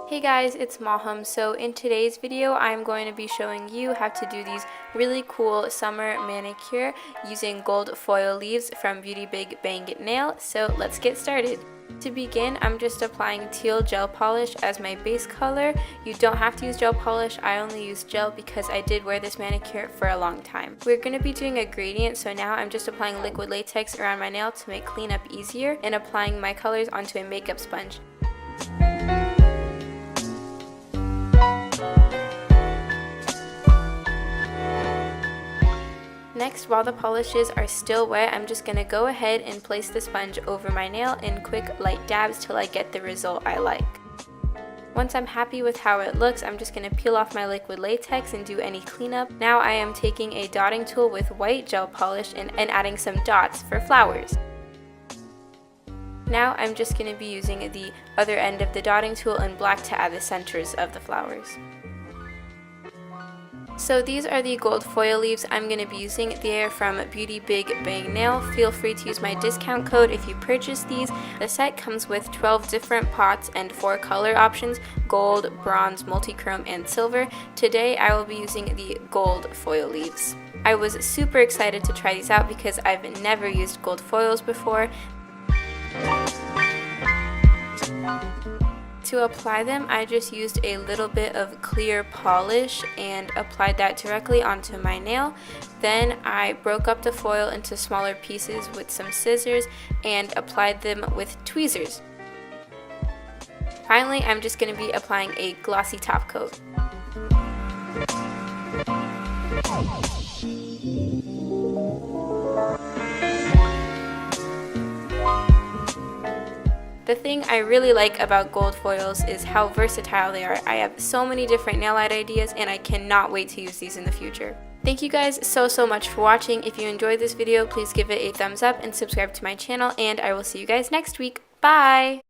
Hey guys, it's Maham. So in today's video, I'm going to be showing you how to do these really cool summer manicure using gold foil leaves from Beauty Big Bang Nail. So let's get started. To begin, I'm just applying teal gel polish as my base color. You don't have to use gel polish. I only use gel because I did wear this manicure for a long time. We're going to be doing a gradient, so now I'm just applying liquid latex around my nail to make cleanup easier and applying my colors onto a makeup sponge. Next, while the polishes are still wet, I'm just going to go ahead and place the sponge over my nail in quick light dabs till I get the result I like. Once I'm happy with how it looks, I'm just going to peel off my liquid latex and do any cleanup. Now I am taking a dotting tool with white gel polish and adding some dots for flowers. Now I'm just going to be using the other end of the dotting tool in black to add the centers of the flowers. So these are the gold foil leaves I'm going to be using. They are from Beauty Big Bang Nail. Feel free to use my discount code if you purchase these. The set comes with 12 different pots and 4 color options: gold, bronze, multichrome, and silver. Today I will be using the gold foil leaves. I was super excited to try these out because I've never used gold foils before. To apply them, I just used a little bit of clear polish and applied that directly onto my nail. Then I broke up the foil into smaller pieces with some scissors and applied them with tweezers. Finally, I'm just going to be applying a glossy top coat. The thing I really like about gold foils is how versatile they are. I have so many different nail art ideas and I cannot wait to use these in the future. Thank you guys so much for watching. If you enjoyed this video, please give it a thumbs up and subscribe to my channel, and I will see you guys next week. Bye!